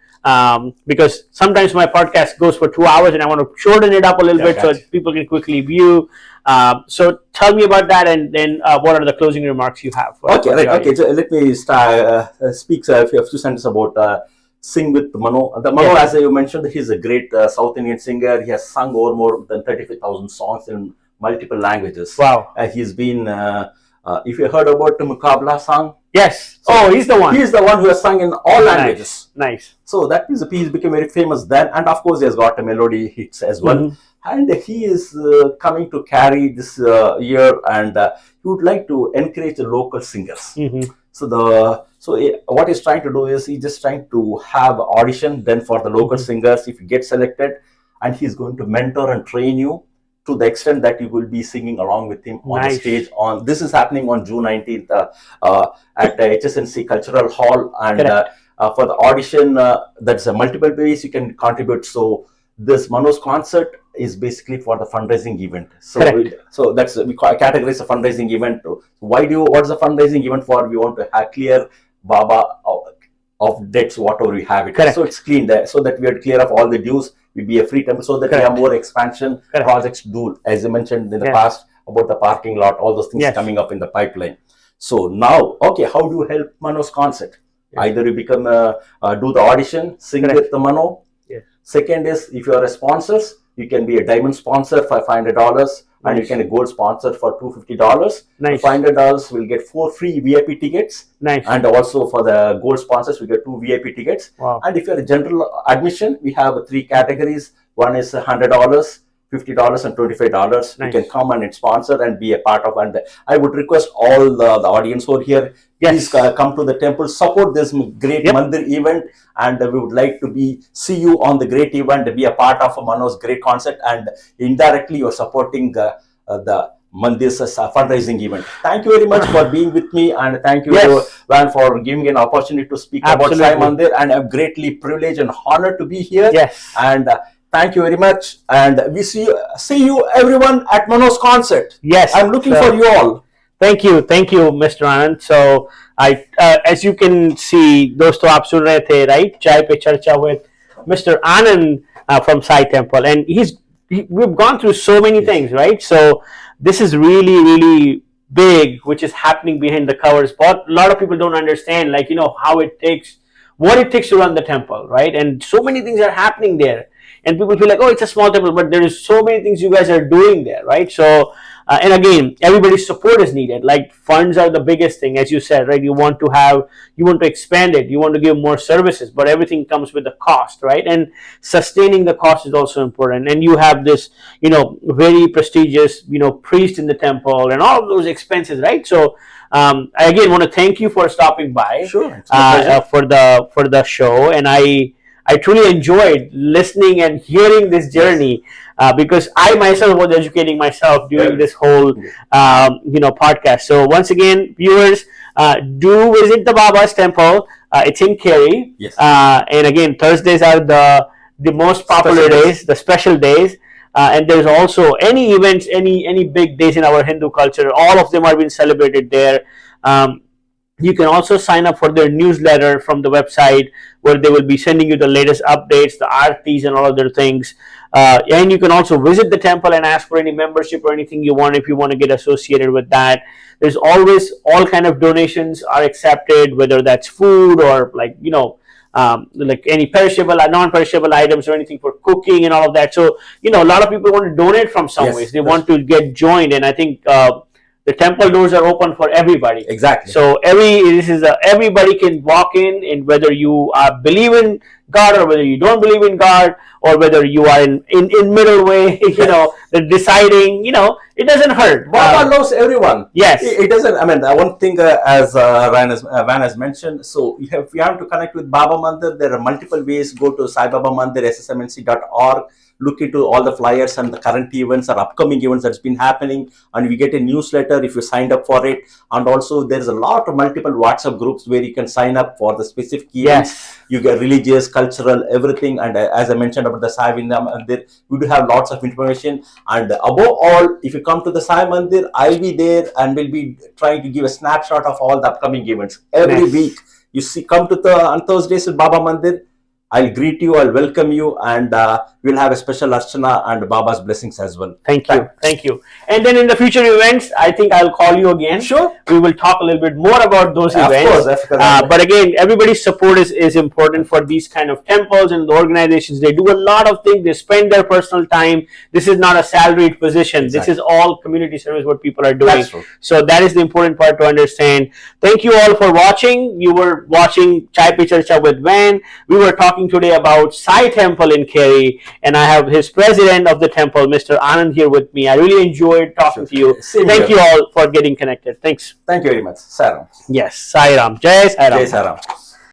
Because sometimes my podcast goes for 2 hours and I want to shorten it up a little bit so people can quickly view. So tell me about that, and then what are the closing remarks you have? Okay. So let me speak a few sentences about Sing with Mano. The Mano, as you mentioned, he's a great South Indian singer. He has sung over more than 35,000 songs in multiple languages. Wow. He's been, if you heard about the Mukabla song. Yes. So he's the one. He's the one who has sung in all languages. Nice. So that is a piece became very famous then. And of course, he has got a melody hits as well. And he is coming to Cary this year, and he would like to encourage the local singers. What he's trying to do is he's just trying to have audition then for the local singers. If you get selected, and he's going to mentor and train you to the extent that you will be singing along with him on the stage. On this is happening on June 19th at HSNC Cultural Hall, and for the audition, that's a multiple ways you can contribute. So this Manoj concert is basically for the fundraising event. So that's we categorize a fundraising event. What's the fundraising event for? We want to have clear Baba of debts, whatever we have it. So it's clean there, so that we are clear of all the dues. We be a free temple, so that we have more expansion projects do, as I mentioned in the past about the parking lot, all those things coming up in the pipeline. So now, okay, how do you help Mano's concert? Either you become do the audition, sing with the Mano. Second is, if you are a sponsor, you can be a diamond sponsor for $500, and you can a gold sponsor for $250. $500 will get 4 free VIP tickets, and also for the gold sponsors we get 2 VIP tickets. And if you're a general admission, we have 3 categories. One is $100, $50, and $25. You can come and sponsor and be a part of. And I would request all the audience who are here, please come to the temple, support this great Mandir event, and we would like to see you on the great event, be a part of Mano's great concert, and indirectly you're supporting the Mandir's fundraising event. Thank you very much for being with me, and thank you, Van, for giving me an opportunity to speak about Sai Mandir, and I'm greatly privileged and honored to be here. And thank you very much, and we see you everyone at Mano's concert. I'm looking for you all. Thank you, Mr. Anand. So as you can see, दोस्तों आप सुन रहे थे, right? चाय पे चर्चा with Mr. Anand from Sai Temple, and we've gone through so many things, right? So this is really, really big, which is happening behind the covers. But a lot of people don't understand, like, what it takes to run the temple, right? And so many things are happening there. And people feel like, oh, it's a small temple, but there is so many things you guys are doing there, right? So, and again, everybody's support is needed. Like, funds are the biggest thing, as you said, right? You want to expand it, you want to give more services, but everything comes with a cost, right? And sustaining the cost is also important. And you have this, very prestigious, priest in the temple, and all of those expenses, right? So, I again want to thank you for stopping by for the show, and I truly enjoyed listening and hearing this journey because I myself was educating myself during this whole podcast. So once again, viewers, do visit the Baba's temple. It's in Cary, and again, Thursdays are the most popular days, the special days. And there's also any events, any big days in our Hindu culture. All of them are being celebrated there. You can also sign up for their newsletter from the website, where they will be sending you the latest updates, the aartis, and all other things. And you can also visit the temple and ask for any membership or anything you want if you want to get associated with that. There's always all kind of donations are accepted, whether that's food or like any perishable or non-perishable items or anything for cooking and all of that. So a lot of people want to donate from some ways. They want to get joined, and I think the temple doors are open for everybody. Exactly. So everybody can walk in, and whether you believe in God or whether you don't believe in God, or whether you are in middle way, deciding, it doesn't hurt. Baba knows everyone. Yes. It doesn't. I mean, one thing as Van has mentioned. So if you have to connect with Baba Mandir, there are multiple ways. Go to Sai Baba Mandir ssmnc.org. Look into all the flyers and the current events or upcoming events that's been happening, and we get a newsletter if you signed up for it. And also there's a lot of multiple WhatsApp groups where you can sign up for the specific events. You get religious, cultural, everything. And as I mentioned about the Sai Mandir, we do have lots of information. And above all, if you come to the Sai Mandir, I'll be there and will be trying to give a snapshot of all the upcoming events every week. You see, come to on Thursdays at Baba Mandir. I'll greet you, I'll welcome you, and we'll have a special Archana and Baba's blessings as well. Thank you. And then in the future events, I think I'll call you again. Sure. We will talk a little bit more about those events. Of course. But again, everybody's support is important for these kind of temples and the organizations. They do a lot of things. They spend their personal time. This is not a salaried position. Exactly. This is all community service, what people are doing. So that is the important part to understand. Thank you all for watching. You were watching Chai Pe Charcha with Van. We were talking talking today about Sai Temple in Cary, and I have his president of the temple, Mr. Anand, here with me. I really enjoyed talking to you. Same Thank here. you all for getting connected. Thanks. Thank you very much. Saram. Yes, Sai Ram. Jai Sai Ram. Jai Saram.